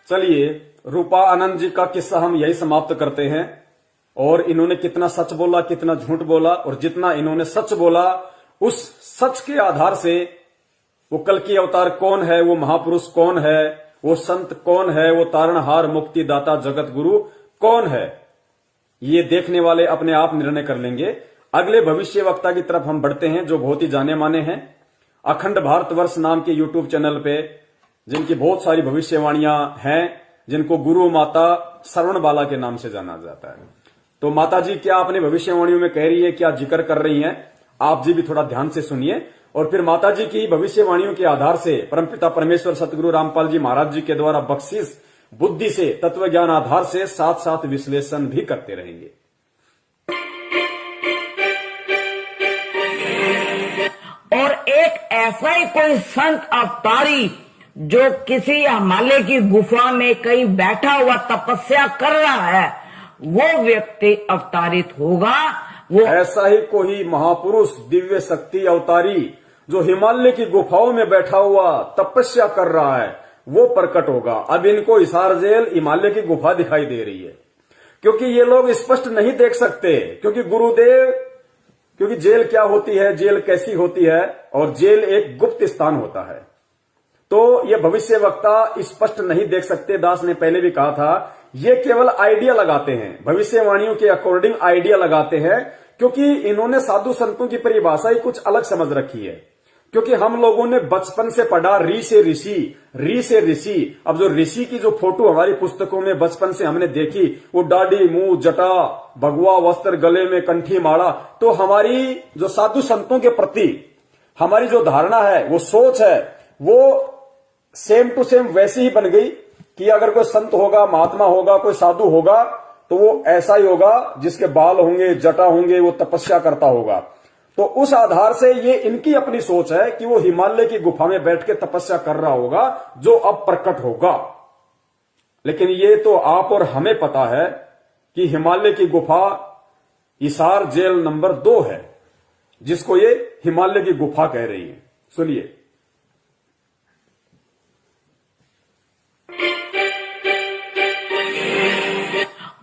चलिए, रूपा आनंद जी का किस्सा हम यही समाप्त करते हैं। और इन्होंने कितना सच बोला, कितना झूठ बोला, और जितना इन्होंने सच बोला उस सच के आधार से वो कल्कि अवतार कौन है, वो महापुरुष कौन है, वो संत कौन है, वो तारणहार मुक्तिदाता जगत गुरु कौन है, ये देखने वाले अपने आप निर्णय कर लेंगे। अगले भविष्य वक्ता की तरफ हम बढ़ते हैं, जो बहुत ही जाने माने हैं। अखंड भारतवर्ष नाम के यूट्यूब चैनल पे जिनकी बहुत सारी भविष्यवाणियां हैं, जिनको गुरु माता श्रवण बाला के नाम से जाना जाता है। तो माता जी क्या अपने भविष्यवाणियों में कह रही है, क्या जिक्र कर रही हैं, आप जी भी थोड़ा ध्यान से सुनिए। और फिर माता जी की भविष्यवाणियों के आधार से परमपिता परमेश्वर सतगुरु रामपाल जी महाराज जी के द्वारा बख्शिश बुद्धि से, तत्व ज्ञान आधार से साथ साथ विश्लेषण भी करते रहेंगे। और एक ऐसा ही कोई संत अवतारी जो किसी हिमालय की गुफा में कहीं बैठा हुआ तपस्या कर रहा है, वो व्यक्ति अवतारित होगा। वो ऐसा ही कोई महापुरुष दिव्य शक्ति अवतारी जो हिमालय की गुफाओं में बैठा हुआ तपस्या कर रहा है, वो प्रकट होगा। अब इनको हिसार जेल हिमालय की गुफा दिखाई दे रही है, क्योंकि ये लोग स्पष्ट नहीं देख सकते, क्योंकि गुरुदेव, क्योंकि जेल क्या होती है, जेल कैसी होती है, और जेल एक गुप्त स्थान होता है। तो ये भविष्य वक्ता स्पष्ट नहीं देख सकते। दास ने पहले भी कहा था, ये केवल आइडिया लगाते हैं, भविष्यवाणियों के अकॉर्डिंग आइडिया लगाते हैं, क्योंकि इन्होंने साधु संतों की परिभाषा ही कुछ अलग समझ रखी है। क्योंकि हम लोगों ने बचपन से पढ़ा री से ऋषि, री से ऋषि। अब जो ऋषि की जो फोटो हमारी पुस्तकों में बचपन से हमने देखी, वो दाढ़ी, मुंह, जटा, भगवा वस्त्र, गले में कंठी माला, तो हमारी जो साधु संतों के प्रति हमारी जो धारणा है, वो सोच है, वो सेम टू सेम वैसी ही बन गई कि अगर कोई संत होगा, महात्मा होगा, कोई साधु होगा, तो वो ऐसा ही होगा जिसके बाल होंगे, जटा होंगे, वो तपस्या करता होगा। तो उस आधार से ये इनकी अपनी सोच है कि वो हिमालय की गुफा में बैठ के तपस्या कर रहा होगा, जो अब प्रकट होगा। लेकिन ये तो आप और हमें पता है कि हिमालय की गुफा हिसार जेल नंबर 2 है, जिसको ये हिमालय की गुफा कह रही है। सुनिए।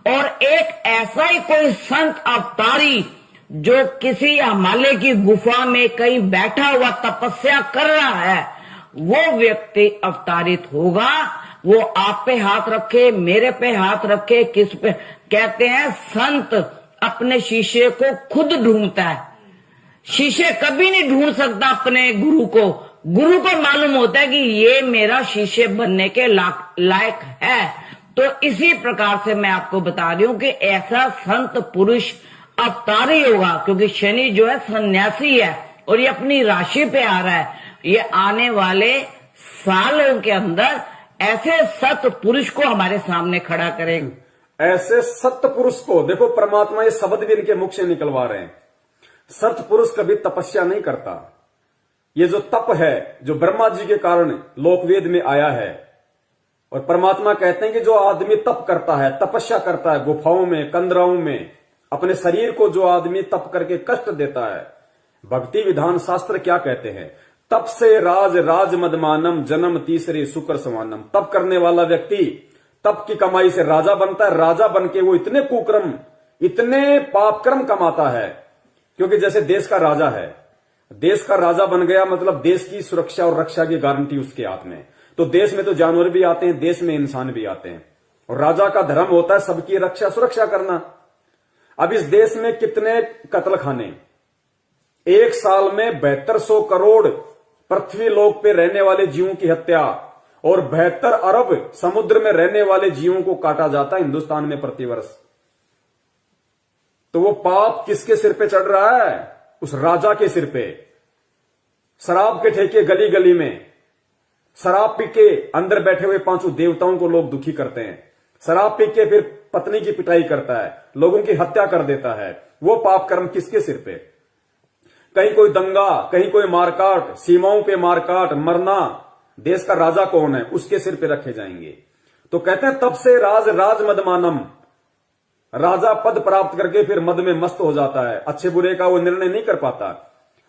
और एक ऐसा ही कोई संत अवतारी जो किसी हिमालय की गुफा में कहीं बैठा हुआ तपस्या कर रहा है, वो व्यक्ति अवतारित होगा। वो आप पे हाथ रखे, मेरे पे हाथ रखे, किस पे, कहते हैं संत अपने शिष्य को खुद ढूंढता है। शिष्य कभी नहीं ढूंढ सकता अपने गुरु को। गुरु को मालूम होता है कि ये मेरा शिष्य बनने के लायक है। तो इसी प्रकार से मैं आपको बता रही हूं कि ऐसा संत पुरुष अवतारी होगा, क्योंकि शनि जो है सन्यासी है और ये अपनी राशि पे आ रहा है। ये आने वाले सालों के अंदर ऐसे सत पुरुष को हमारे सामने खड़ा करेगा। ऐसे सत्य पुरुष को देखो, परमात्मा ये शब्द भी इनके मुख से निकलवा रहे हैं। सत्य पुरुष कभी तपस्या नहीं करता। ये जो तप है, जो ब्रह्मा जी के कारण लोकवेद में आया है, और परमात्मा कहते हैं कि जो आदमी तप करता है, तपस्या करता है, गुफाओं में, कंदराओं में, अपने शरीर को जो आदमी तप करके कष्ट देता है, भक्ति विधान शास्त्र क्या कहते हैं, तप से राज राज मदमानम जन्म तीसरे शुक्र समानम। तप करने वाला व्यक्ति तप की कमाई से राजा बनता है। राजा बनके वो इतने कुकर्म, इतने पापकर्म कमाता है, क्योंकि जैसे देश का राजा है, देश का राजा बन गया मतलब देश की सुरक्षा और रक्षा की गारंटी उसके हाथ में। तो देश में तो जानवर भी आते हैं, देश में इंसान भी आते हैं, और राजा का धर्म होता है सबकी रक्षा सुरक्षा करना। अब इस देश में कितने कत्ल खाने, एक साल में 7200 करोड़ पृथ्वी लोक पे रहने वाले जीवों की हत्या, और 72 अरब समुद्र में रहने वाले जीवों को काटा जाता है हिंदुस्तान में प्रतिवर्ष। तो वो पाप किसके सिर पे चढ़ रहा है? उस राजा के सिर पे। शराब के ठेके गली गली में, शराब पी के अंदर बैठे हुए 5 देवताओं को लोग दुखी करते हैं। शराब पी के फिर पत्नी की पिटाई करता है, लोगों की हत्या कर देता है। वो पाप कर्म किसके सिर पे? कहीं कोई दंगा, कहीं कोई मारकाट, सीमाओं पे मारकाट, मरना, देश का राजा कौन है? उसके सिर पे रखे जाएंगे। तो कहते हैं तब से राज राज मदमानम, राजा पद प्राप्त करके फिर मद में मस्त हो जाता है, अच्छे बुरे का वो निर्णय नहीं कर पाता।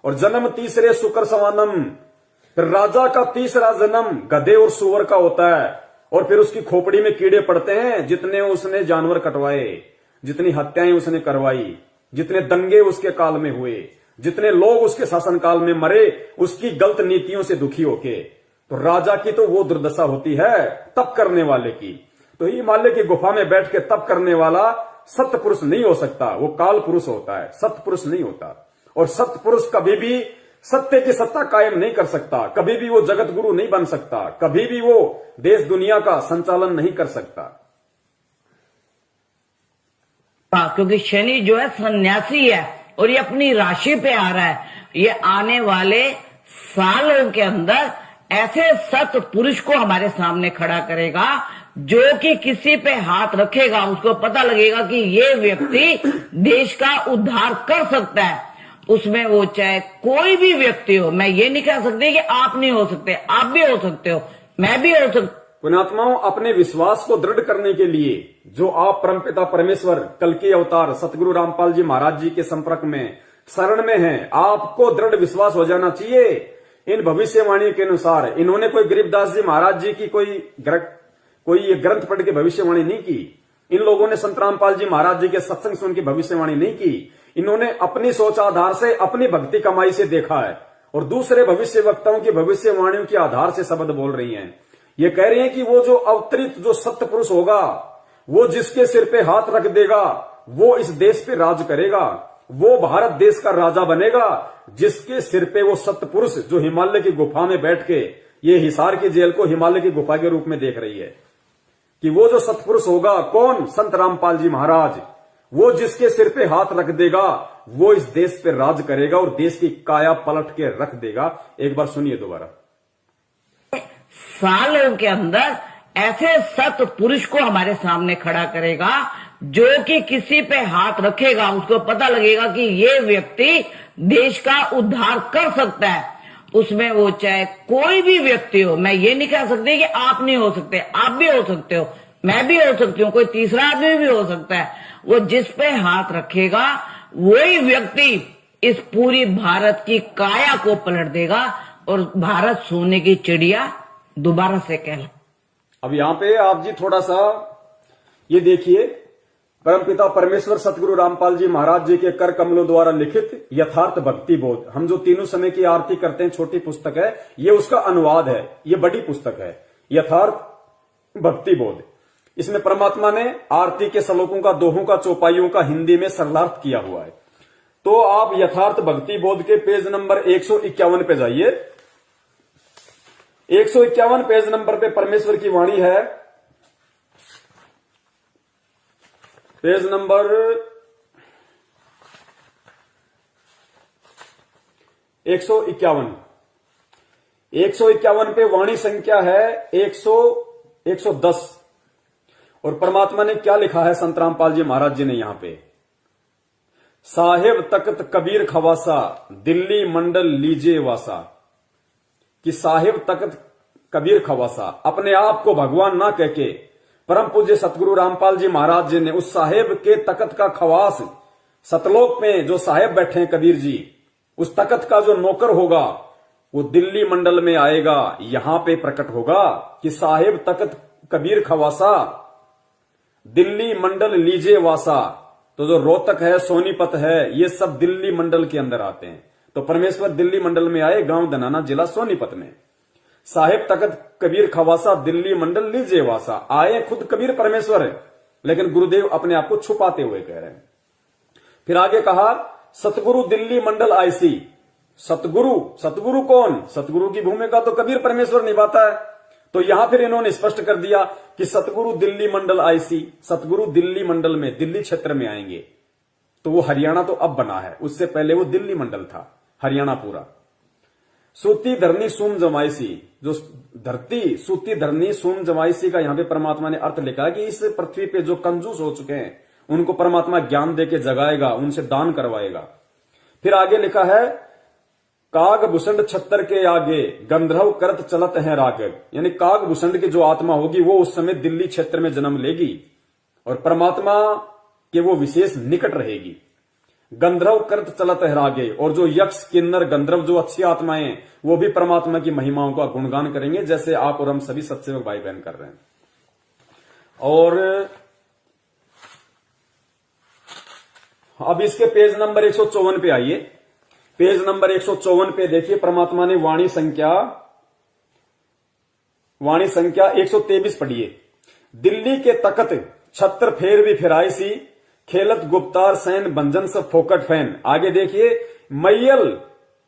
और जन्म तीसरे शुक्र समानम, फिर राजा का तीसरा जन्म गधे और सुअर का होता है, और फिर उसकी खोपड़ी में कीड़े पड़ते हैं। जितने उसने जानवर कटवाए, जितनी हत्याएं उसने करवाई, जितने दंगे उसके काल में हुए, जितने लोग उसके शासनकाल में मरे, उसकी गलत नीतियों से दुखी होके, तो राजा की तो वो दुर्दशा होती है तप करने वाले की। तो हिमालय की गुफा में बैठ के तप करने वाला सत्य पुरुष नहीं हो सकता, वो काल पुरुष होता है, सत्य पुरुष नहीं होता। और सत्य पुरुष कभी भी सत्य की सत्ता कायम नहीं कर सकता, कभी भी वो जगत गुरु नहीं बन सकता, कभी भी वो देश दुनिया का संचालन नहीं कर सकता। क्योंकि शनि जो है सन्यासी है और ये अपनी राशि पे आ रहा है। ये आने वाले सालों के अंदर ऐसे सत पुरुष को हमारे सामने खड़ा करेगा जो कि किसी पे हाथ रखेगा उसको पता लगेगा कि ये व्यक्ति देश का उद्धार कर सकता है। उसमें वो चाहे कोई भी व्यक्ति हो, मैं ये नहीं कह सकती कि आप नहीं हो सकते, आप भी हो सकते हो, मैं भी हो सकता। पुण्यात्माओं, अपने विश्वास को दृढ़ करने के लिए जो आप परमपिता परमेश्वर कल के अवतार सतगुरु रामपाल जी महाराज जी के संपर्क में शरण में हैं, आपको दृढ़ विश्वास हो जाना चाहिए। इन भविष्यवाणी के अनुसार इन्होंने कोई गरीबदास जी महाराज जी की कोई ये ग्रंथ पढ़ के भविष्यवाणी नहीं की। इन लोगों ने संत रामपाल जी महाराज जी के सत्संग सुन के भविष्यवाणी नहीं की। इन्होंने अपनी सोच आधार से, अपनी भक्ति कमाई से देखा है और दूसरे भविष्य वक्ताओं की भविष्यवाणियों के आधार से शब्द बोल रही हैं। ये कह रही हैं कि वो जो अवतरित जो सत्य पुरुष होगा, वो जिसके सिर पे हाथ रख देगा वो इस देश पे राज करेगा, वो भारत देश का राजा बनेगा। जिसके सिर पे वो सत्य पुरुष जो हिमालय की गुफा में बैठ के ये हिसार की जेल को हिमालय की गुफा के रूप में देख रही है, कि वो जो सत्पुरुष होगा कौन? संत रामपाल जी महाराज। वो जिसके सिर पे हाथ रख देगा वो इस देश पे राज करेगा और देश की काया पलट के रख देगा। एक बार सुनिए दोबारा। सालों के अंदर ऐसे सत पुरुष को हमारे सामने खड़ा करेगा जो कि किसी पे हाथ रखेगा उसको पता लगेगा कि ये व्यक्ति देश का उद्धार कर सकता है। उसमें वो चाहे कोई भी व्यक्ति हो, मैं ये नहीं कह सकती कि आप नहीं हो सकते, आप भी हो सकते हो, मैं भी हो सकती हूँ, कोई तीसरा आदमी भी हो सकता है। वो जिस पे हाथ रखेगा वही व्यक्ति इस पूरी भारत की काया को पलट देगा और भारत सोने की चिड़िया दोबारा से कहला। अब यहां पे आप जी थोड़ा सा ये देखिए, परमपिता परमेश्वर सतगुरु रामपाल जी महाराज जी के कर कमलों द्वारा लिखित यथार्थ भक्ति बोध, हम जो तीनों समय की आरती करते हैं, छोटी पुस्तक है, ये उसका अनुवाद है। ये बड़ी पुस्तक है, यथार्थ भक्ति बोध। इसमें परमात्मा ने आरती के श्लोकों का, दोहों का, चौपाइयों का हिंदी में सरलार्थ किया हुआ है। तो आप यथार्थ भक्ति बोध के पेज नंबर 151 पे जाइए। 151 पेज नंबर पे परमेश्वर की वाणी है। पेज नंबर 151 पे वाणी संख्या है 110। और परमात्मा ने क्या लिखा है संत रामपाल जी महाराज जी ने यहां पे? साहेब तख्त कबीर खवासा, दिल्ली मंडल लीजे वासा। कि साहेब तख्त कबीर खवासा, अपने आप को भगवान ना कह के परम पूज्य सतगुरु रामपाल जी महाराज जी ने उस साहेब के तख्त का खवास, सतलोक में जो साहेब बैठे हैं कबीर जी, उस तख्त का जो नौकर होगा वो दिल्ली मंडल में आएगा, यहां पे प्रकट होगा कि साहेब तख्त कबीर खवासा, दिल्ली मंडल लीजे वासा। तो जो रोहतक है, सोनीपत है, ये सब दिल्ली मंडल के अंदर आते हैं। तो परमेश्वर दिल्ली मंडल में आए, गांव धनाना, जिला सोनीपत में। साहेब तख्त कबीर खवासा, दिल्ली मंडल लीजे वासा। आए खुद कबीर परमेश्वर है, लेकिन गुरुदेव अपने आप को छुपाते हुए कह रहे हैं। फिर आगे कहा सतगुरु दिल्ली मंडल आईसी। सतगुरु कौन? सतगुरु की भूमिका तो कबीर परमेश्वर निभाता है। तो यहां फिर इन्होंने स्पष्ट कर दिया कि सतगुरु दिल्ली मंडल आईसी, सतगुरु दिल्ली मंडल में, दिल्ली क्षेत्र में आएंगे। तो वो हरियाणा तो अब बना है, उससे पहले वो दिल्ली मंडल था, हरियाणा पूरा। सूती धरनी सूम जमाईसी, जो धरती सूती धरनी सूम जमाईसी का यहां पे परमात्मा ने अर्थ लिखा है कि इस पृथ्वी पे जो कंजूस हो चुके हैं उनको परमात्मा ज्ञान देके जगाएगा, उनसे दान करवाएगा। फिर आगे लिखा है काग भूषण छत्तर के आगे, गंधर्व करत चलत है राग। यानी काग भूषण की जो आत्मा होगी वो उस समय दिल्ली क्षेत्र में जन्म लेगी और परमात्मा के वो विशेष निकट रहेगी। गंधर्व करत चलत है रागे, और जो यक्ष किन्नर गंधर्व जो अच्छी आत्माएं वो भी परमात्मा की महिमाओं का गुणगान करेंगे, जैसे आप और हम सभी सत्सेवक भाई बहन कर रहे हैं। और अब इसके पेज नंबर 154 पे आइए। पेज नंबर 154 पे देखिए, परमात्मा ने वाणी संख्या 123 पढ़िए। दिल्ली के तकत छत्र फेर भी फिराई सी, खेलत गुप्तार सैन भंजन सब फोकट फैन। आगे देखिए, मैयल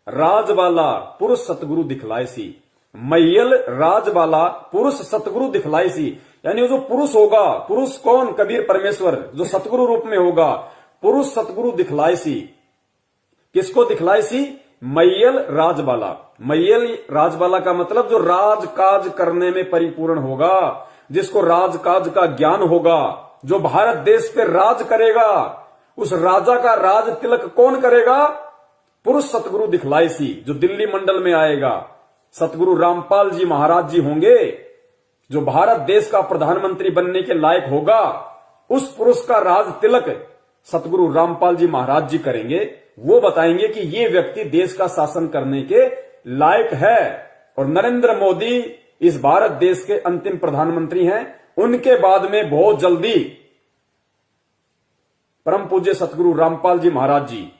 राजवाला पुरुष सतगुरु दिखलाई सी। मैयल राजवाला पुरुष सतगुरु दिखलाई सी, यानी वो जो पुरुष होगा, पुरुष कौन? कबीर परमेश्वर, जो सतगुरु रूप में होगा, पुरुष सतगुरु दिखलाई सी। किसको दिखलाई सी? मैयल राजवाला। मैयल राजवाला का मतलब जो राजकाज करने में परिपूर्ण होगा, जिसको राजकाज का ज्ञान होगा, जो भारत देश पे राज करेगा, उस राजा का राज तिलक कौन करेगा? पुरुष सतगुरु दिखलाई सी, जो दिल्ली मंडल में आएगा। सतगुरु रामपाल जी महाराज जी होंगे, जो भारत देश का प्रधानमंत्री बनने के लायक होगा, उस पुरुष का राज तिलक सतगुरु रामपाल जी महाराज जी करेंगे। वो बताएंगे कि ये व्यक्ति देश का शासन करने के लायक है। और नरेंद्र मोदी इस भारत देश के अंतिम प्रधानमंत्री हैं। उनके बाद में बहुत जल्दी परम पूज्य सतगुरु रामपाल जी महाराज जी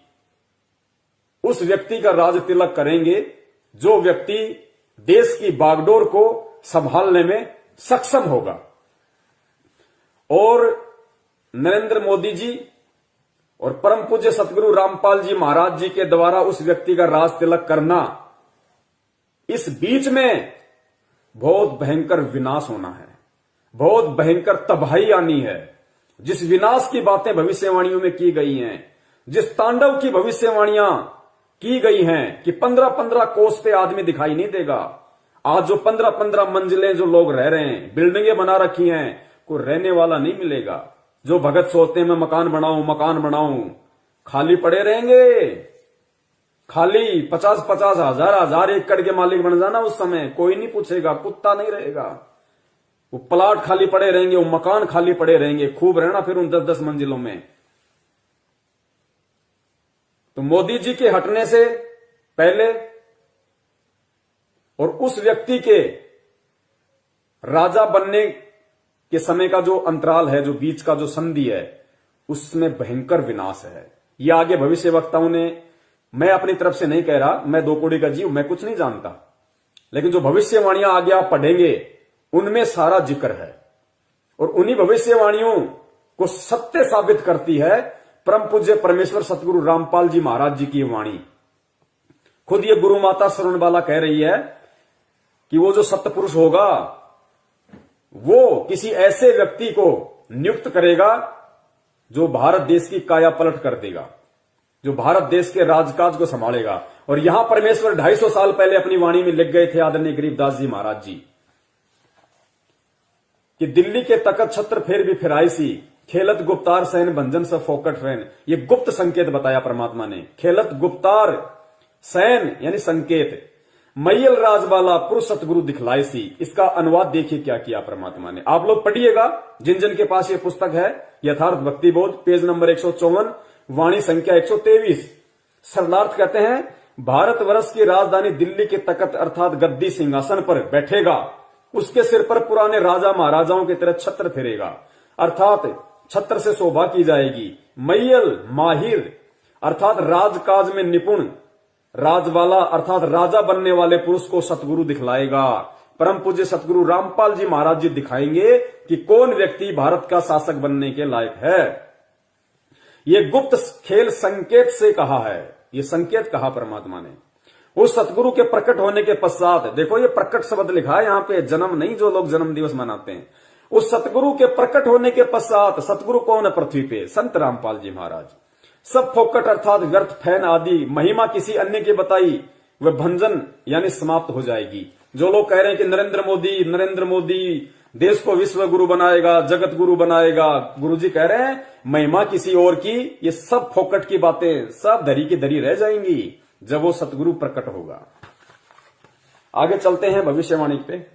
उस व्यक्ति का राज तिलक करेंगे, जो व्यक्ति देश की बागडोर को संभालने में सक्षम होगा। और नरेंद्र मोदी जी और परम पूज्य सतगुरु रामपाल जी महाराज जी के द्वारा उस व्यक्ति का राज तिलक करना, इस बीच में बहुत भयंकर विनाश होना है, बहुत भयंकर तबाही आनी है। जिस विनाश की बातें भविष्यवाणियों में की गई हैं, जिस तांडव की भविष्यवाणियां की गई हैं कि 15-15 कोस पे आदमी दिखाई नहीं देगा। आज जो 15-15 मंजिलें जो लोग रह रहे हैं, बिल्डिंगें बना रखी हैं, कोई रहने वाला नहीं मिलेगा। जो भगत सोचते हैं मैं मकान बनाऊं, खाली पड़े रहेंगे। खाली 50-50 हजार एकड़ के मालिक बन जाना, उस समय कोई नहीं पूछेगा, कुत्ता नहीं रहेगा। वो प्लाट खाली पड़े रहेंगे, वो मकान खाली पड़े रहेंगे, खूब रहना फिर उन 10-10 मंजिलों में। तो मोदी जी के हटने से पहले और उस व्यक्ति के राजा बनने के समय का जो अंतराल है, जो बीच का जो संधि है, उसमें भयंकर विनाश है। ये आगे भविष्य वक्ताओं ने, मैं अपनी तरफ से नहीं कह रहा, मैं 2 कौड़ी का जीव, मैं कुछ नहीं जानता, लेकिन जो भविष्यवाणियां आगे आप पढ़ेंगे उनमें सारा जिक्र है। और उन्हीं भविष्यवाणियों को सत्य साबित करती है परम पूज्य परमेश्वर सतगुरु रामपाल जी महाराज जी की वाणी। खुद ये गुरु माता शरणबाला कह रही है कि वो जो सत्पुरुष होगा, वो किसी ऐसे व्यक्ति को नियुक्त करेगा जो भारत देश की काया पलट कर देगा, जो भारत देश के राजकाज को संभालेगा। और यहां परमेश्वर 250 साल पहले अपनी वाणी में लिख गए थे आदरणीय गरीबदास जी महाराज जी कि दिल्ली के तकत छत्र फेर भी फिराई सी, खेलत गुप्तार सैन भंजन सब फोकट फैन। ये गुप्त संकेत बताया परमात्मा ने। खेलत गुप्तार सैन यानी संकेत, मैयल राजवाला पुरुष सतगुरु दिखलाई सी। इसका अनुवाद देखिए क्या किया परमात्मा ने। आप लोग पढ़िएगा, जिन जिन के पास ये पुस्तक है, यथार्थ भक्ति बोध, पेज नंबर 154, वाणी संख्या 123। सरलार्थ कहते हैं, भारतवर्ष की राजधानी दिल्ली के तकत अर्थात गद्दी सिंहासन पर बैठेगा, उसके सिर पर पुराने राजा महाराजाओं की तरह छत्र फिरेगा, अर्थात छत्र से शोभा की जाएगी। मैयल माहिर अर्थात राजकाज में निपुण, राजवाला अर्थात राजा बनने वाले पुरुष को सतगुरु दिखलाएगा। परम पूज्य सतगुरु रामपाल जी महाराज जी दिखाएंगे कि कौन व्यक्ति भारत का शासक बनने के लायक है। ये गुप्त खेल संकेत से कहा है, ये संकेत कहा परमात्मा ने। उस सतगुरु के प्रकट होने के पश्चात, देखो ये प्रकट शब्द लिखा है यहां पे, जन्म नहीं जो लोग जन्म दिवस मनाते हैं। उस सतगुरु के प्रकट होने के पश्चात, सतगुरु कौन है पृथ्वी पे? संत रामपाल जी महाराज। सब फोकट अर्थात व्यर्थ फैन आदि महिमा किसी अन्य की बताई वह भंजन यानी समाप्त हो जाएगी। जो लोग कह रहे हैं कि नरेंद्र मोदी देश को विश्व गुरु बनाएगा, जगत गुरु बनाएगा, गुरुजी कह रहे हैं महिमा किसी और की, ये सब फोकट की बातें सब धरी की धरी रह जाएंगी जब वो सतगुरु प्रकट होगा। आगे चलते हैं भविष्यवाणी पे।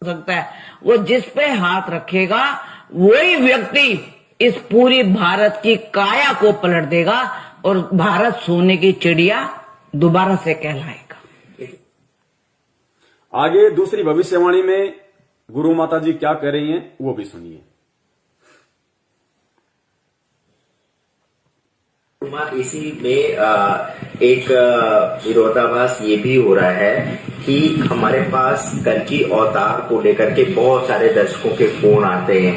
सकता है वो जिस पे हाथ रखेगा वही व्यक्ति इस पूरी भारत की काया को पलट देगा और भारत सोने की चिड़िया दोबारा से कहलाएगा। आगे दूसरी भविष्यवाणी में गुरु माता जी क्या कह रही हैं वो भी सुनिए। इसी में एक विरोधाभास ये भी हो रहा है कि हमारे पास कल्कि अवतार को लेकर के बहुत सारे दर्शकों के फोन आते हैं।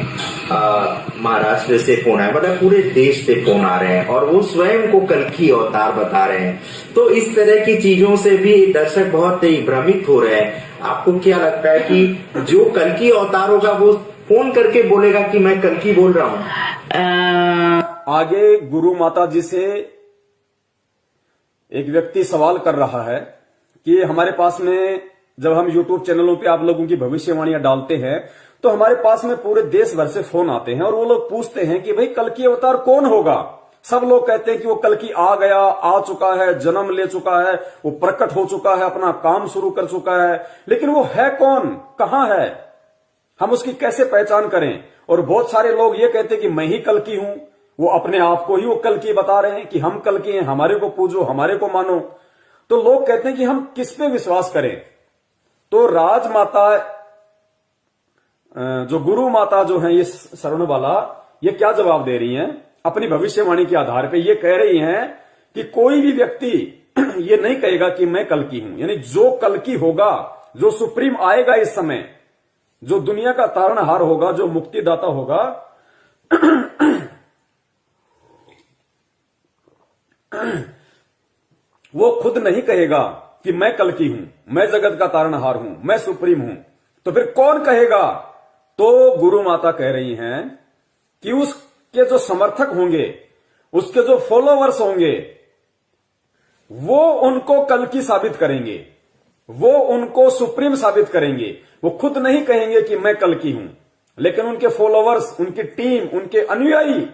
महाराष्ट्र से फोन आए, मतलब पूरे देश से फोन आ रहे हैं और वो स्वयं को कल्कि अवतार बता रहे हैं। तो इस तरह की चीजों से भी दर्शक बहुत ही भ्रमित हो रहे हैं। आपको क्या लगता है कि जो कल्कि अवतार होगा वो फोन करके बोलेगा कि मैं कल्कि बोल रहा हूँ? आगे गुरु माता जी से एक व्यक्ति सवाल कर रहा है कि हमारे पास में जब हम YouTube चैनलों पे आप लोगों की भविष्यवाणियां डालते हैं तो हमारे पास में पूरे देश भर से फोन आते हैं और वो लोग पूछते हैं कि भाई कल्कि अवतार कौन होगा। सब लोग कहते हैं कि वो कल्कि आ गया, आ चुका है, जन्म ले चुका है, वो प्रकट हो चुका है, अपना काम शुरू कर चुका है, लेकिन वो है कौन, कहां है, हम उसकी कैसे पहचान करें। और बहुत सारे लोग ये कहते हैं कि मैं ही कल्कि हूं, वो अपने आप को ही वो कल्कि बता रहे हैं कि हम कल्कि हैं, हमारे को पूजो, हमारे को मानो। तो लोग कहते हैं कि हम किस पे विश्वास करें। तो राजमाता जो गुरु माता जो है ये शरणवाला, ये क्या जवाब दे रही हैं अपनी भविष्यवाणी के आधार पे। ये कह रही हैं कि कोई भी व्यक्ति ये नहीं कहेगा कि मैं कल्कि हूं, यानी जो कल्कि होगा, जो सुप्रीम आएगा इस समय, जो दुनिया का तारणहार होगा, जो मुक्तिदाता होगा, वो खुद नहीं कहेगा कि मैं कल्कि हूं, मैं जगत का तारणहार हूं, मैं सुप्रीम हूं। तो फिर कौन कहेगा? तो गुरु माता कह रही हैं कि उसके जो समर्थक होंगे, उसके जो फॉलोवर्स होंगे, वो उनको कल्कि साबित करेंगे, वो उनको सुप्रीम साबित करेंगे। वो खुद नहीं कहेंगे कि मैं कल्कि हूं, लेकिन उनके फॉलोवर्स, उनकी टीम, उनके अनुयायी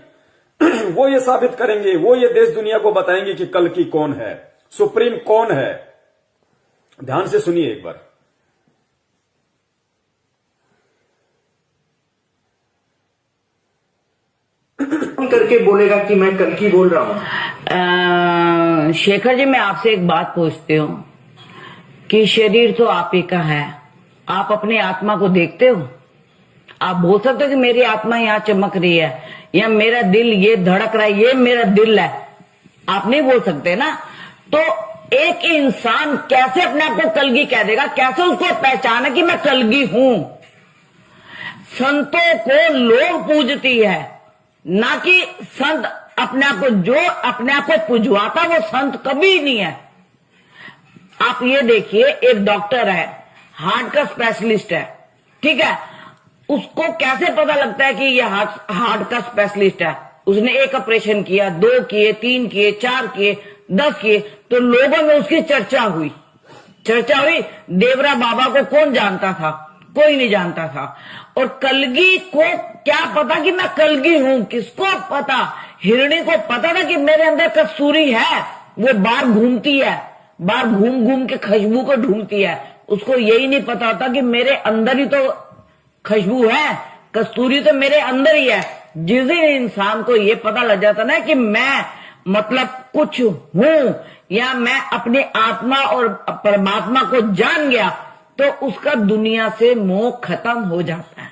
वो ये साबित करेंगे, वो ये देश दुनिया को बताएंगे कि कल्कि कौन है, सुप्रीम कौन है। ध्यान से सुनिए एक बार। करके बोलेगा कि मैं कल्कि बोल रहा हूं। शेखर जी, मैं आपसे एक बात पूछती हूँ कि शरीर तो आप ही का है, आप अपनी आत्मा को देखते हो? आप बोल सकते हो कि मेरी आत्मा यहाँ चमक रही है या मेरा दिल ये धड़क रहा है, ये मेरा दिल है? आप नहीं बोल सकते ना। तो एक इंसान कैसे अपने आप को कल्कि कह देगा? कैसे उसको पहचाने कि मैं कल्कि हूं? संतों को लोग पूजती है, ना कि संत अपने आप को। जो अपने आप को पुजवाता वो संत कभी नहीं है। आप ये देखिए, एक डॉक्टर है, हार्ट का स्पेशलिस्ट है, ठीक है, उसको कैसे पता लगता है कि ये हार्ट का स्पेशलिस्ट है? उसने एक ऑपरेशन किया, 2 किए, 3 किए, 4 किए, 10 किए, तो लोगों में उसकी चर्चा हुई। देवरा बाबा को कौन जानता था? कोई नहीं जानता था। और कल्कि को क्या पता कि मैं कल्कि हूं? किसको पता? हिरणी को पता था कि मेरे अंदर कस्तूरी है, वो बाहर घूमती है, बाहर घूम घूम के खुशबू को ढूंढती है। उसको यही नहीं पता होता कि मेरे अंदर ही तो खुशबू है, कस्तूरी तो मेरे अंदर ही है। जिस दिन इंसान को ये पता लग जाता ना कि मैं मतलब कुछ हूं, या मैं अपनी आत्मा और परमात्मा को जान गया, तो उसका दुनिया से मोह खत्म हो जाता है।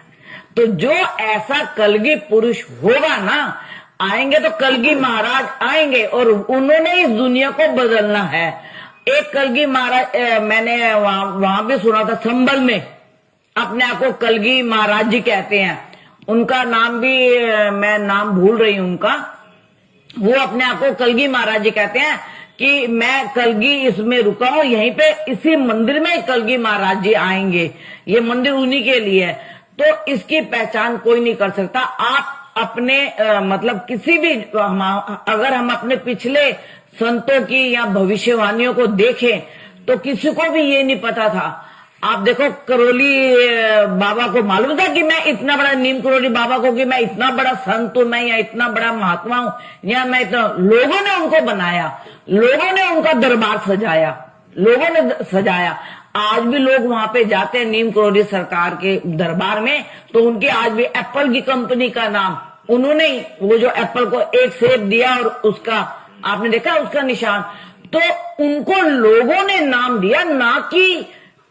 तो जो ऐसा कल्कि पुरुष होगा ना, आएंगे तो कल्कि महाराज आएंगे और उन्होंने इस दुनिया को बदलना है। एक कल्कि महाराज मैंने वहां भी सुना था, संभल में अपने आप को कल्कि महाराज जी कहते हैं। उनका नाम भी मैं नाम भूल रही हूं उनका। वो अपने आप को कल्कि महाराज जी कहते हैं कि मैं कल्कि इसमें रुका हूं, यहीं पे इसी मंदिर में कल्कि महाराज जी आएंगे, ये मंदिर उन्हीं के लिए है। तो इसकी पहचान कोई नहीं कर सकता। आप अपने मतलब किसी भी, अगर हम अपने पिछले संतों की या भविष्यवाणियों को देखें तो किसी को भी ये नहीं पता था। आप देखो, करोली बाबा को मालूम था कि मैं इतना बड़ा, नीम करोली बाबा को, कि मैं इतना बड़ा संत हूं, मैं या इतना बड़ा महात्मा हूं, या मैं इतना। लोगों ने उनको बनाया, लोगों ने उनका दरबार सजाया, लोगों ने सजाया। आज भी लोग वहां पे जाते हैं नीम करोली सरकार के दरबार में, तो उनके आज भी एप्पल की कंपनी का नाम उन्होंने, वो जो एप्पल को एक सेब दिया और उसका आपने देखा उसका निशान, तो उनको लोगों ने नाम दिया, ना कि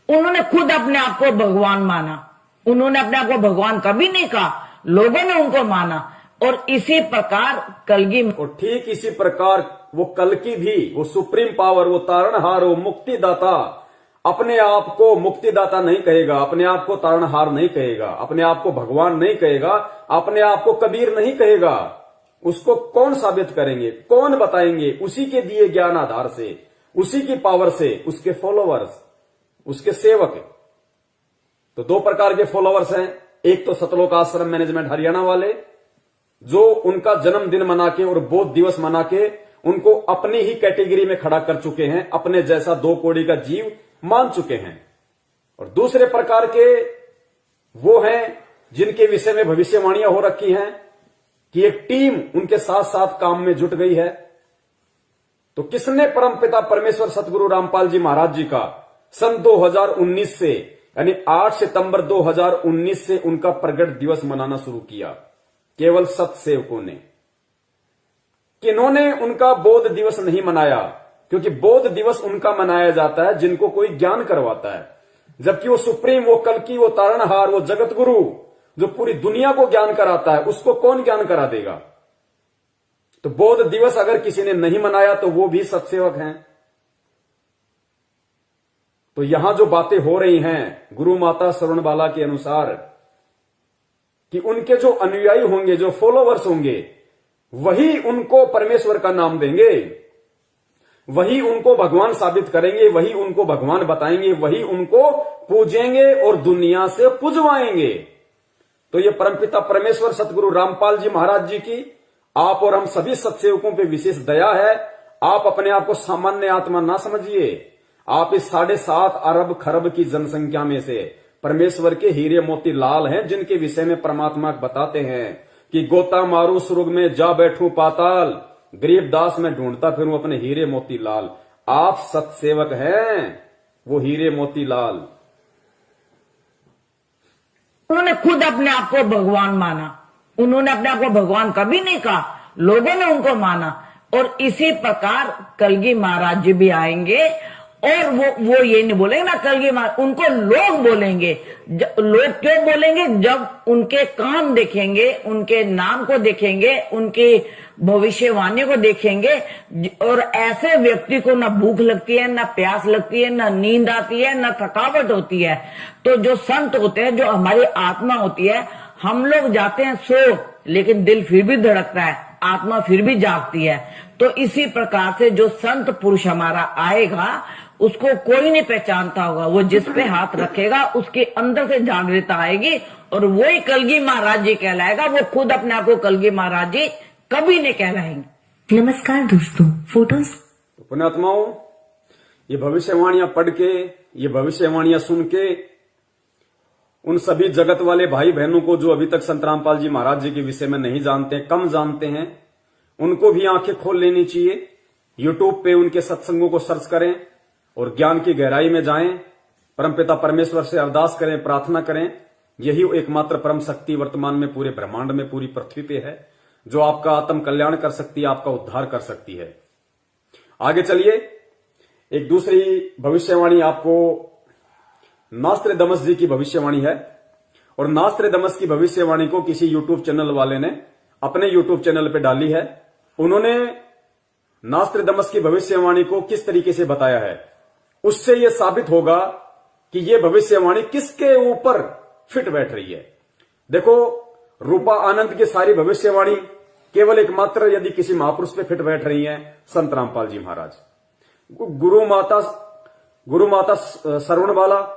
उन्होंने खुद अपने आप को भगवान माना। उन्होंने अपने आप को भगवान कभी नहीं कहा, लोगों ने उनको माना। और इसी प्रकार कलगी, और ठीक इसी प्रकार वो कल्कि भी, वो सुप्रीम पावर, वो तारणहार, वो मुक्तिदाता अपने आप को मुक्तिदाता नहीं कहेगा, अपने आप को तारणहार नहीं कहेगा, अपने आप को भगवान नहीं कहेगा, अपने आप को कबीर नहीं कहेगा। उसको कौन साबित करेंगे, कौन बताएंगे? उसी के दिए ज्ञान आधार से, उसी की पावर से उसके फॉलोअर्स, उसके सेवक। तो दो प्रकार के फॉलोअर्स हैं। एक तो सतलोक आश्रम मैनेजमेंट हरियाणा वाले, जो उनका जन्मदिन मना के और बोध दिवस मना के उनको अपनी ही कैटेगरी में खड़ा कर चुके हैं, अपने जैसा 2 कौड़ी का जीव मान चुके हैं। और दूसरे प्रकार के वो हैं जिनके विषय में भविष्यवाणियां हो रखी हैं कि एक टीम उनके साथ साथ काम में जुट गई है। तो किसने परमपिता परमेश्वर सतगुरु रामपाल जी महाराज जी का सन 2019 से, यानी 8 सितंबर 2019 से उनका प्रगट दिवस मनाना शुरू किया? केवल सत्सेवकों ने। किन्होंने उनका बोध दिवस नहीं मनाया? क्योंकि बोध दिवस उनका मनाया जाता है जिनको कोई ज्ञान करवाता है, जबकि वो सुप्रीम, वो कल्कि, वो तारणहार, वो जगत गुरु जो पूरी दुनिया को ज्ञान कराता है, उसको कौन ज्ञान करा देगा? तो बोध दिवस अगर किसी ने नहीं मनाया तो वो भी सत्सेवक हैं। तो यहां जो बातें हो रही हैं गुरु माता श्रवणबाला के अनुसार कि उनके जो अनुयायी होंगे, जो फॉलोवर्स होंगे, वही उनको परमेश्वर का नाम देंगे, वही उनको भगवान साबित करेंगे, वही उनको भगवान बताएंगे, वही उनको पूजेंगे और दुनिया से पुजवाएंगे। तो ये परमपिता परमेश्वर सतगुरु रामपाल जी महाराज जी की आप और हम सभी सत्सेवकों पे विशेष दया है। आप अपने आप को सामान्य आत्मा ना समझिए। आप इस 7.5 अरब खरब की जनसंख्या में से परमेश्वर के हीरे मोती लाल हैं, जिनके विषय में परमात्मा बताते हैं कि गोता मारू सुर्ग में जा बैठूं पाताल, गरीब दास में ढूंढता फिरूं अपने हीरे मोती लाल। आप सत्सेवक हैं, वो हीरे मोती लाल। उन्होंने खुद अपने आप को भगवान माना। उन्होंने अपने आप को भगवान कभी नहीं कहा, लोगों ने उनको माना। और इसी प्रकार कलगी महाराज जी भी आएंगे और वो ये नहीं बोलेंगे ना कलगी महाराज, उनको लोग बोलेंगे। लोग क्यों बोलेंगे? जब उनके काम देखेंगे, उनके नाम को देखेंगे, उनकी भविष्यवाणी को देखेंगे। और ऐसे व्यक्ति को ना भूख लगती है, ना प्यास लगती है, ना नींद आती है, ना थकावट होती है। तो जो संत होते हैं, जो हमारी आत्मा होती है, हम लोग जाते हैं सो, लेकिन दिल फिर भी धड़कता है, आत्मा फिर भी जागती है। तो इसी प्रकार से जो संत पुरुष हमारा आएगा, उसको कोई नहीं पहचानता होगा। वो जिस पे हाथ रखेगा उसके अंदर से जागृता आएगी और वही कलगी महाराज जी कहलाएगा। वो खुद अपने आप को कलगी महाराज जी कभी नहीं कहलाएंगे। नमस्कार दोस्तों, फोटोज तो पुण्यात्माओं, ये भविष्यवाणियां पढ़ के, ये भविष्यवाणियां सुन के उन सभी जगत वाले भाई बहनों को जो अभी तक संत रामपाल जी महाराज जी के विषय में नहीं जानते, कम जानते हैं, उनको भी आंखें खोल लेनी चाहिए। यूट्यूब पे उनके सत्संगों को सर्च करें और ज्ञान की गहराई में जाएं। परमपिता परमेश्वर से अरदास करें, प्रार्थना करें। यही एकमात्र परम शक्ति वर्तमान में पूरे ब्रह्मांड में, पूरी पृथ्वी पे है, जो आपका आत्म कल्याण कर सकती है, आपका उद्धार कर सकती है। आगे चलिए, एक दूसरी भविष्यवाणी आपको नास्त्रेदमस जी की भविष्यवाणी है। और नास्त्रेदमस की भविष्यवाणी को किसी यूट्यूब चैनल वाले ने अपने यूट्यूब चैनल पे डाली है। उन्होंने नास्त्रेदमस की भविष्यवाणी को किस तरीके से बताया है, उससे यह साबित होगा कि यह भविष्यवाणी किसके ऊपर फिट बैठ रही है। देखो, रूपा आनंद की सारी भविष्यवाणी केवल एकमात्र यदि किसी महापुरुष पे फिट बैठ रही है, संत रामपाल जी महाराज। गुरु माता श्रवणबाला,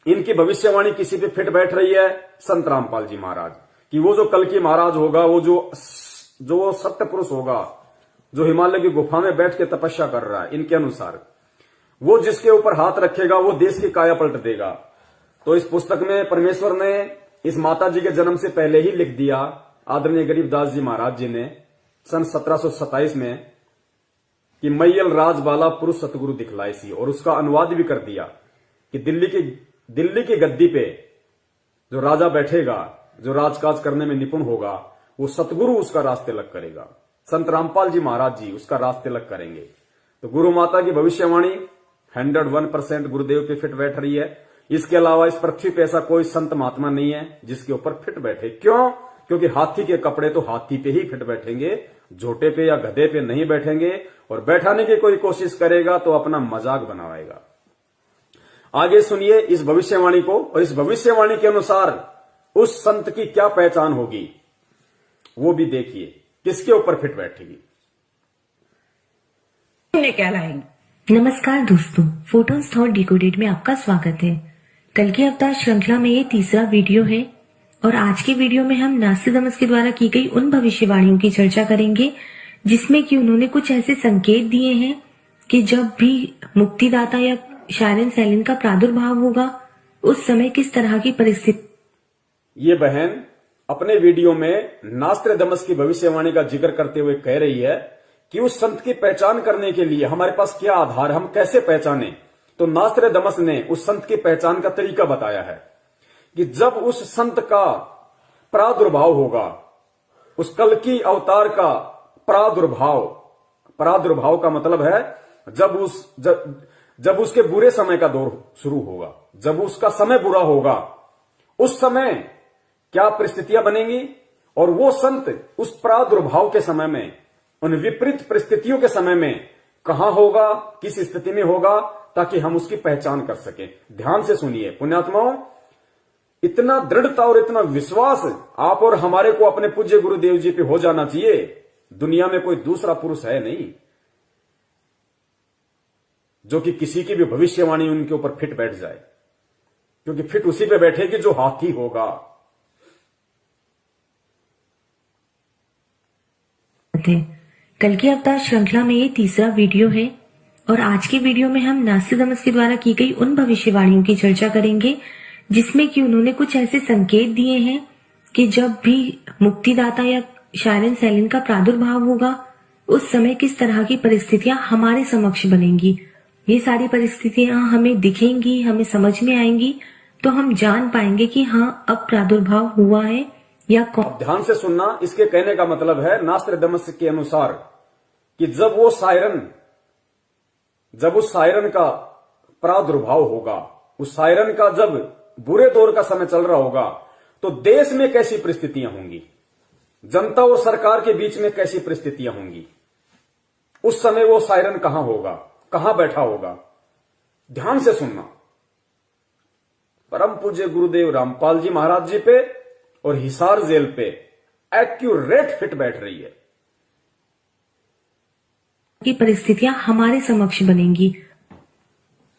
इनकी भविष्यवाणी किसी पे फिट बैठ रही है, संत रामपाल जी महाराज कि वो जो कल्कि महाराज होगा, वो जो सत्य पुरुष होगा, जो हिमालय की गुफा में बैठ के तपस्या कर रहा है, इनके अनुसार वो जिसके ऊपर हाथ रखेगा वो देश की काया पलट देगा। तो इस पुस्तक में परमेश्वर ने इस माता जी के जन्म से पहले ही लिख दिया, आदरणीय गरीबदास जी महाराज जी ने सन 1727 में, कि मैयल राजबाला पुरुष सतगुरु दिखलाए सी। और उसका अनुवाद भी कर दिया कि दिल्ली की गद्दी पे जो राजा बैठेगा, जो राजकाज करने में निपुण होगा, वो सतगुरु उसका रास्ते लग करेगा। संत रामपाल जी महाराज जी उसका रास्ते लग करेंगे। तो गुरु माता की भविष्यवाणी 101% गुरुदेव पे फिट बैठ रही है। इसके अलावा इस पृथ्वी पे ऐसा कोई संत महात्मा नहीं है जिसके ऊपर फिट बैठे। क्यों? क्योंकि हाथी के कपड़े तो हाथी पे ही फिट बैठेंगे, झोटे पे या गधे पे नहीं बैठेंगे। और बैठाने की कोई कोशिश करेगा तो अपना मजाक बनाएगा। आगे सुनिए इस भविष्यवाणी को, और इस भविष्यवाणी के अनुसार उस संत की क्या पहचान होगी वो भी देखिए, किसके ऊपर फिट बैठेगी। कहलाएंगे। नमस्कार दोस्तों, फोटोज थॉट डिकोडेड में आपका स्वागत है। कल की अवतार श्रृंखला में ये तीसरा वीडियो है और आज के वीडियो में हम नास्तिदमस के द्वारा की गई उन भविष्यवाणियों की चर्चा करेंगे जिसमें कि उन्होंने कुछ ऐसे संकेत दिए हैं कि जब भी मुक्तिदाता या शायरन सैलिन का प्रादुर्भाव होगा उस समय किस तरह की परिस्थिति। ये बहन अपने वीडियो में नास्तिदमस की भविष्यवाणी का जिक्र करते हुए कह रही है कि उस संत की पहचान करने के लिए हमारे पास क्या आधार, हम कैसे पहचाने। तो नास्तिदमस ने उस संत की पहचान का तरीका बताया है कि जब उस संत का प्रादुर्भाव होगा, उस कल्कि अवतार का प्रादुर्भाव का मतलब है जब उसके बुरे समय का दौर शुरू होगा, जब उसका समय बुरा होगा, उस समय क्या परिस्थितियां बनेंगी। और वो संत उस प्रादुर्भाव के समय में, उन विपरीत परिस्थितियों के समय में कहां होगा, किस स्थिति में होगा, ताकि हम उसकी पहचान कर सके। ध्यान से सुनिए पुण्यात्माओं, इतना दृढ़ता और इतना विश्वास आप और हमारे को अपने पूज्य गुरुदेव जी पे हो जाना चाहिए। दुनिया में कोई दूसरा पुरुष है नहीं जो कि किसी की भी भविष्यवाणी उनके ऊपर फिट बैठ जाए, क्योंकि फिट उसी पे बैठेगी जो हाथी होगा। कल की अवतार श्रृंखला में ये तीसरा वीडियो है और आज के वीडियो में हम नास्तिदमस के द्वारा की गई उन भविष्यवाणियों की चर्चा करेंगे जिसमें कि उन्होंने कुछ ऐसे संकेत दिए हैं कि जब भी मुक्तिदाता या शायरन सैलिन का प्रादुर्भाव होगा उस समय किस तरह की परिस्थितियां हमारे समक्ष बनेंगी। ये सारी परिस्थितियां हमें दिखेंगी, हमें समझ में आएंगी, तो हम जान पाएंगे कि हाँ अब प्रादुर्भाव हुआ है या कौन। ध्यान से सुनना, इसके कहने का मतलब है नास्तिदमस के अनुसार कि जब उस सायरन का प्रादुर्भाव होगा, उस सायरन का जब बुरे दौर का समय चल रहा होगा, तो देश में कैसी परिस्थितियां होंगी, जनता और सरकार के बीच में कैसी परिस्थितियां होंगी। उस समय वो सायरन कहां होगा, कहां बैठा होगा। ध्यान से सुनना, परम पूज्य गुरुदेव रामपाल जी महाराज जी पे और हिसार जेल पे एक्यूरेट फिट बैठ रही है। की परिस्थितियां हमारे समक्ष बनेंगी।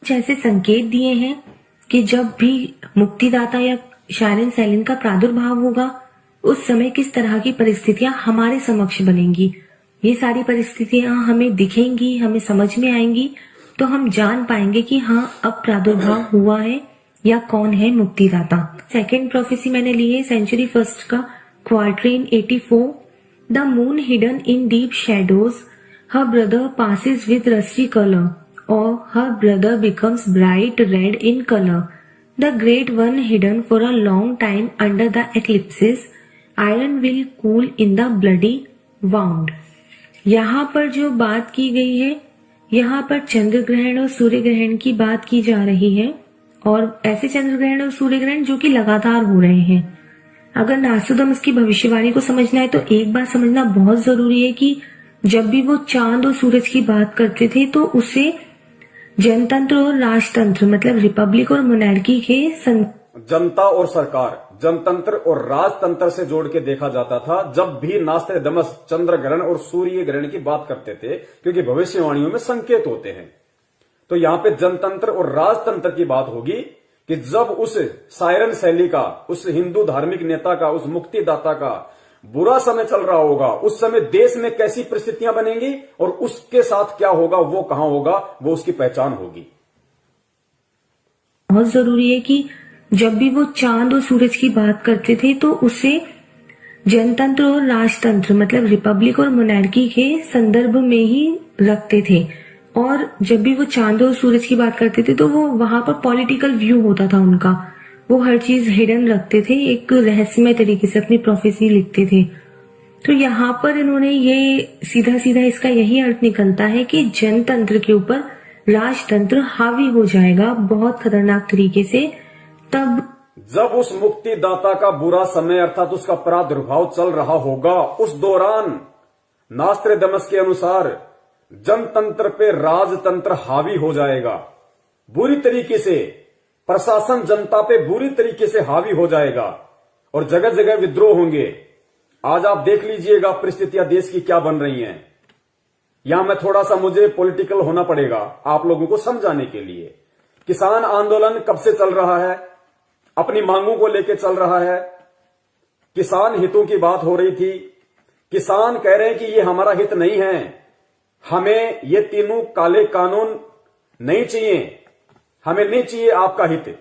जैसे संकेत दिए हैं कि जब भी मुक्तिदाता या शायरन सैलिन का प्रादुर्भाव होगा उस समय किस तरह की परिस्थितियां हमारे समक्ष बनेंगी। ये सारी परिस्थितियां हमें दिखेंगी, हमें समझ में आएंगी, तो हम जान पाएंगे कि हाँ अब प्रादुर्भाव हुआ है या कौन है मुक्तिदाता। सेकेंड प्रोफेसी मैंने ली है सेंचुरी फर्स्ट का quatrain 84। The moon hidden in deep shadows, her brother passes with rusty colour or her brother becomes bright red in color. The great one hidden for a long time under the eclipses, iron will cool in the bloody wound. यहाँ पर जो बात की गई है, यहाँ पर चंद्र ग्रहण और सूर्य ग्रहण की बात की जा रही है, और ऐसे चंद्र ग्रहण और सूर्य ग्रहण जो कि लगातार हो रहे हैं। अगर नास्तिदमस की भविष्यवाणी को समझना है तो एक बात समझना बहुत जरूरी है कि जब भी वो चांद और सूरज की बात करते थे तो उसे जनतंत्र और राजतंत्र मतलब रिपब्लिक और मोनार्की के जनता और सरकार, जनतंत्र और राजतंत्र से जोड़ के देखा जाता था जब भी नास्तिदमस चंद्र ग्रहण और सूर्य ग्रहण की बात करते थे, क्योंकि भविष्यवाणियों में संकेत होते हैं। तो यहाँ पे जनतंत्र और राजतंत्र की बात होगी कि जब उस सायरन शैली का, उस हिंदू धार्मिक नेता का, उस मुक्तिदाता का बुरा समय चल रहा होगा, उस समय देश में कैसी परिस्थितियां बनेंगी और उसके साथ क्या होगा, वो कहां होगा, वो उसकी पहचान होगी। बहुत जरूरी है कि जब भी वो चांद और सूरज की बात करते थे तो उसे जनतंत्र और राजतंत्र मतलब रिपब्लिक और मोनार्की के संदर्भ में ही रखते थे। और जब भी वो चांद और सूरज की बात करते थे तो वो वहां पर पॉलिटिकल व्यू होता था उनका, वो हर चीज हिडन रखते थे, एक रहस्यमय तरीके से अपनी प्रोफेसी लिखते थे। तो यहाँ पर इन्होंने ये सीधा सीधा इसका यही अर्थ निकलता है कि जनतंत्र के ऊपर राजतंत्र हावी हो जाएगा बहुत खतरनाक तरीके से। तब जब उस मुक्तिदाता का बुरा समय अर्थात उसका प्रादुर्भाव चल रहा होगा, उस दौरान नास्त्रेदमस के अनुसार जनतंत्र पे राजतंत्र हावी हो जाएगा बुरी तरीके से, प्रशासन जनता पे बुरी तरीके से हावी हो जाएगा और जगह जगह विद्रोह होंगे। आज आप देख लीजिएगा परिस्थितियां देश की क्या बन रही हैं। यहां मैं थोड़ा सा मुझे पॉलिटिकल होना पड़ेगा आप लोगों को समझाने के लिए। किसान आंदोलन कब से चल रहा है, अपनी मांगों को लेकर चल रहा है, किसान हितों की बात हो रही थी। किसान कह रहे हैं कि ये हमारा हित नहीं है, हमें ये तीनों काले कानून नहीं चाहिए, हमें नहीं चाहिए आपका हित।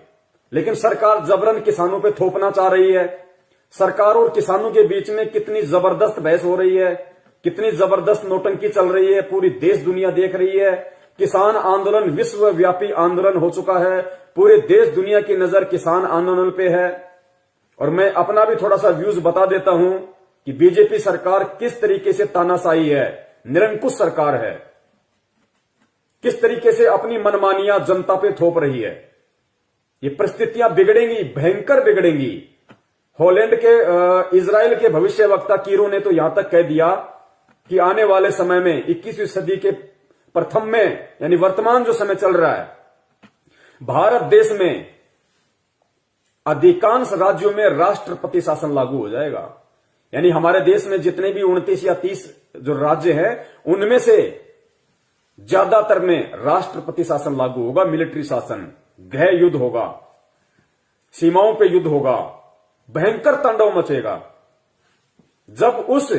लेकिन सरकार जबरन किसानों पे थोपना चाह रही है। सरकार और किसानों के बीच में कितनी जबरदस्त बहस हो रही है, कितनी जबरदस्त नौटंकी चल रही है, पूरी देश दुनिया देख रही है। किसान आंदोलन विश्वव्यापी आंदोलन हो चुका है, पूरे देश दुनिया की नजर किसान आंदोलन पे है। और मैं अपना भी थोड़ा सा व्यूज बता देता हूं कि बीजेपी सरकार किस तरीके से तानाशाही है, निरंकुश सरकार है, किस तरीके से अपनी मनमानियां जनता पे थोप रही है। ये परिस्थितियां बिगड़ेंगी, भयंकर बिगड़ेंगी। हॉलैंड के इजराइल के भविष्यवक्ता कीरो ने तो यहां तक कह दिया कि आने वाले समय में 21वीं सदी के प्रथम में, यानी वर्तमान जो समय चल रहा है, भारत देश में अधिकांश राज्यों में राष्ट्रपति शासन लागू हो जाएगा। यानी हमारे देश में जितने भी 29 या 30 जो राज्य हैं, उनमें से ज्यादातर में राष्ट्रपति शासन लागू होगा, मिलिट्री शासन, गृह युद्ध होगा, सीमाओं पे युद्ध होगा, भयंकर तांडव मचेगा। जब उस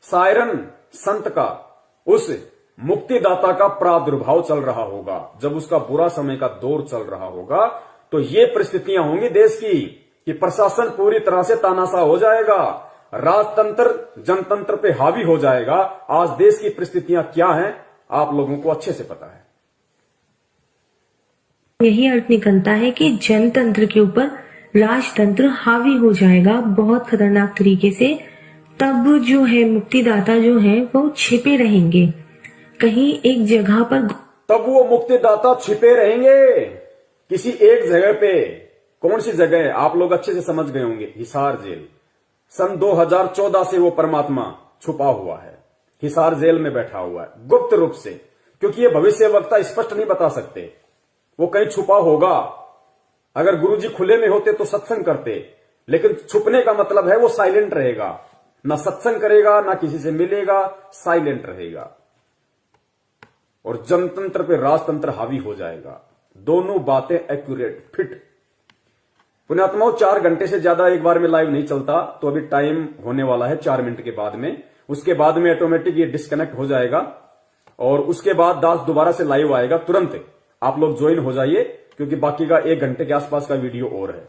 सायरन संत का, उस मुक्तिदाता का प्रादुर्भाव चल रहा होगा, जब उसका बुरा समय का दौर चल रहा होगा, तो ये परिस्थितियां होंगी देश की कि प्रशासन पूरी तरह से तानाशाह हो जाएगा, राजतंत्र जनतंत्र पे हावी हो जाएगा। आज देश की परिस्थितियां क्या हैं आप लोगों को अच्छे से पता है। यही अर्थ निकलता है कि जनतंत्र के ऊपर राजतंत्र हावी हो जाएगा बहुत खतरनाक तरीके से। तब जो है मुक्तिदाता जो है वो छिपे रहेंगे कहीं एक जगह पर। तब वो मुक्तिदाता छिपे रहेंगे किसी एक जगह पे। कौन सी जगह है आप लोग अच्छे से समझ गए होंगे, हिसार जेल। सन 2014 से वो परमात्मा छुपा हुआ है, हिसार जेल में बैठा हुआ है गुप्त रूप से, क्योंकि ये भविष्यवक्ता स्पष्ट नहीं बता सकते, वो कहीं छुपा होगा। अगर गुरुजी खुले में होते तो सत्संग करते, लेकिन छुपने का मतलब है वो साइलेंट रहेगा, ना सत्संग करेगा, ना किसी से मिलेगा, साइलेंट रहेगा और जनतंत्र पे राजतंत्र हावी हो जाएगा। दोनों बातें एक्यूरेट, फिट। पुण्यात्माओं, 4 घंटे से ज्यादा एक बार में लाइव नहीं चलता, तो अभी टाइम होने वाला है 4 मिनट के बाद में। उसके बाद में ऑटोमेटिक ये डिस्कनेक्ट हो जाएगा और उसके बाद दास दोबारा से लाइव आएगा। तुरंत आप लोग ज्वाइन हो जाइए, क्योंकि बाकी का 1 घंटे के आसपास का वीडियो और है,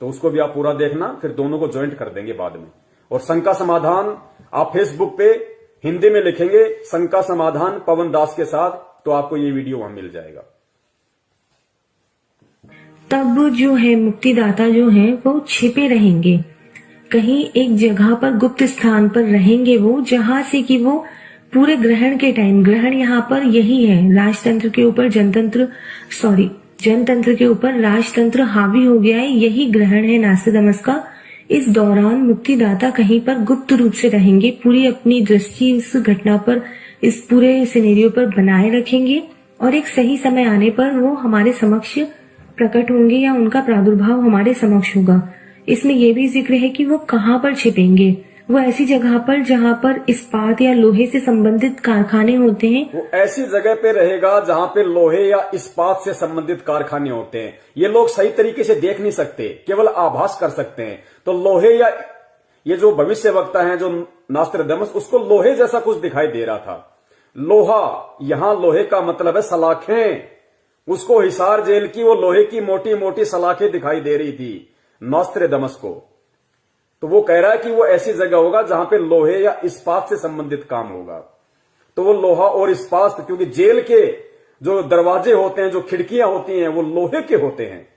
तो उसको भी आप पूरा देखना, फिर दोनों को ज्वाइंट कर देंगे बाद में। और शंका समाधान आप फेसबुक पे हिंदी में लिखेंगे शंका समाधान पवन दास के साथ, तो आपको ये वीडियो वहां मिल जाएगा। तब जो है मुक्तिदाता जो है वो छिपे रहेंगे कहीं एक जगह पर, गुप्त स्थान पर रहेंगे वो, जहां से कि वो पूरे ग्रहण के टाइम, ग्रहण यहाँ पर यही है, राजतंत्र के ऊपर जनतंत्र के ऊपर राजतंत्र हावी हो गया है, यही ग्रहण है नास्तिदमस का। इस दौरान मुक्तिदाता कहीं पर गुप्त रूप से रहेंगे, पूरी अपनी दृष्टि इस घटना पर, इस पूरे सिनेरियो पर बनाए रखेंगे और एक सही समय आने पर वो हमारे समक्ष प्रकट होंगे या उनका प्रादुर्भाव हमारे समक्ष होगा। इसमें यह भी जिक्र है कि वो कहाँ पर छिपेंगे। वो ऐसी जगह पर जहाँ पर इस्पात या लोहे से संबंधित कारखाने होते हैं, वो ऐसी जगह पे रहेगा जहाँ पे लोहे या इस्पात से संबंधित कारखाने होते हैं। ये लोग सही तरीके से देख नहीं सकते, केवल आभास कर सकते हैं। तो लोहे या ये जो भविष्यवक्ता है जो नास्त्रेदमस, उसको लोहे जैसा कुछ दिखाई दे रहा था। लोहा, यहां लोहे का मतलब है सलाखें। उसको हिसार जेल की वो लोहे की मोटी मोटी सलाखें दिखाई दे रही थी नास्त्रेदमस को। तो वो कह रहा है कि वो ऐसी जगह होगा जहां पे लोहे या इस्पात से संबंधित काम होगा। तो वो लोहा और इस्पात, क्योंकि जेल के जो दरवाजे होते हैं, जो खिड़कियां होती हैं, वो लोहे के होते हैं,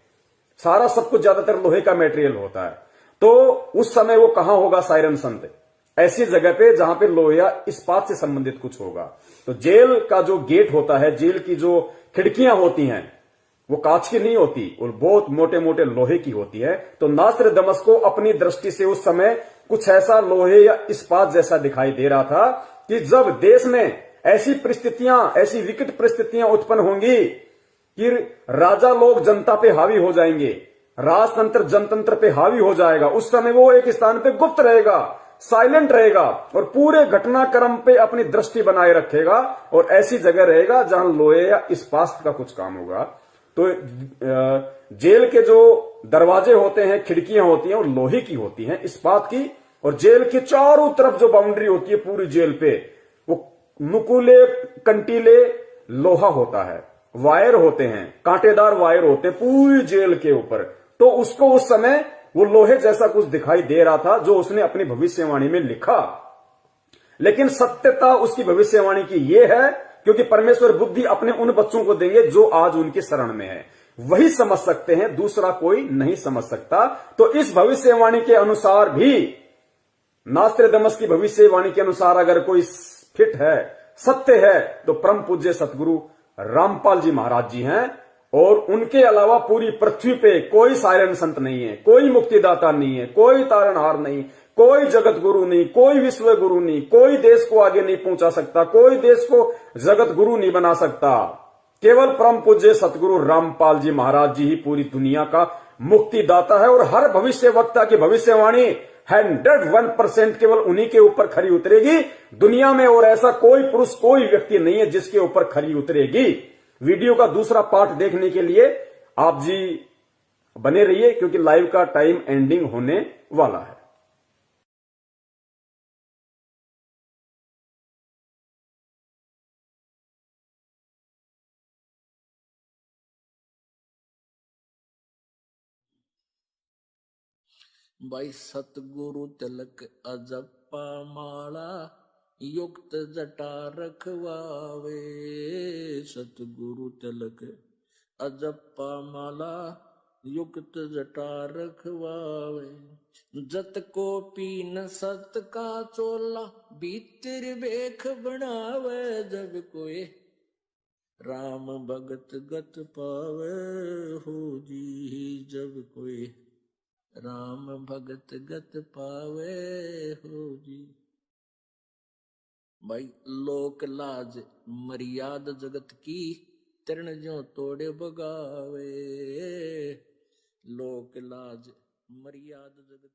सारा सब कुछ ज्यादातर लोहे का मटेरियल होता है। तो उस समय वो कहां होगा सायरन संत, ऐसी जगह पे जहां पे लोहे या इस्पात से संबंधित कुछ होगा। तो जेल का जो गेट होता है, जेल की जो खिड़कियां होती हैं, वो कांच की नहीं होती और बहुत मोटे मोटे लोहे की होती है। तो नास्त्रदमस को अपनी दृष्टि से उस समय कुछ ऐसा लोहे या इस्पात जैसा दिखाई दे रहा था कि जब देश में ऐसी परिस्थितियां, ऐसी विकट परिस्थितियां उत्पन्न होंगी कि राजा लोग जनता पे हावी हो जाएंगे, राजतंत्र जनतंत्र पे हावी हो जाएगा, उस समय वो एक स्थान पे गुप्त रहेगा, साइलेंट रहेगा और पूरे घटनाक्रम पे अपनी दृष्टि बनाए रखेगा और ऐसी जगह रहेगा जहां लोहे या इस्पात का कुछ काम होगा। तो जेल के जो दरवाजे होते हैं, खिड़कियां होती हैं, वो लोहे की होती हैं, इस्पात की। और जेल के चारों तरफ जो बाउंड्री होती है पूरी जेल पे, वो नुकीले कंटीले लोहा होता है, वायर होते हैं, कांटेदार वायर होते हैं पूरी जेल के ऊपर। तो उसको उस समय वो लोहे जैसा कुछ दिखाई दे रहा था जो उसने अपनी भविष्यवाणी में लिखा। लेकिन सत्यता उसकी भविष्यवाणी की ये है क्योंकि परमेश्वर बुद्धि अपने उन बच्चों को देंगे जो आज उनकी शरण में है, वही समझ सकते हैं, दूसरा कोई नहीं समझ सकता। तो इस भविष्यवाणी के अनुसार भी, नास्त्रदमस की भविष्यवाणी के अनुसार अगर कोई फिट है, सत्य है, तो परम पूज्य सतगुरु रामपाल जी महाराज जी हैं। और उनके अलावा पूरी पृथ्वी पे कोई सायरन संत नहीं है, कोई मुक्तिदाता नहीं है, कोई तारणहार नहीं, कोई जगत गुरु नहीं, कोई विश्व गुरु नहीं, कोई देश को आगे नहीं पहुंचा सकता, कोई देश को जगत गुरु नहीं बना सकता। केवल परम पूज्य सतगुरु रामपाल जी महाराज जी ही पूरी दुनिया का मुक्तिदाता है। और हर भविष्य वक्ता की भविष्यवाणी 101% केवल उन्हीं के ऊपर खरी उतरेगी दुनिया में, और ऐसा कोई पुरुष, कोई व्यक्ति नहीं है जिसके ऊपर खरी उतरेगी। वीडियो का दूसरा पार्ट देखने के लिए आप जी बने रहिए क्योंकि लाइव का टाइम एंडिंग होने वाला है। भाई सतगुरु तिलक अजप्पा माला युक्त जटा रखवावे। सतगुरु तिलक अजप्पा माला युक्त जटा रखवावे। जत को पीन सत का चोला भीतर बेख बनावे। जब कोई राम भगत गत पावे हो जी। जब कोई राम भगत गत पावे हो जी। भाई लोक लाज मर्याद जगत की तरण जो तोड़े बगावे। लोक लाज मर्याद जगत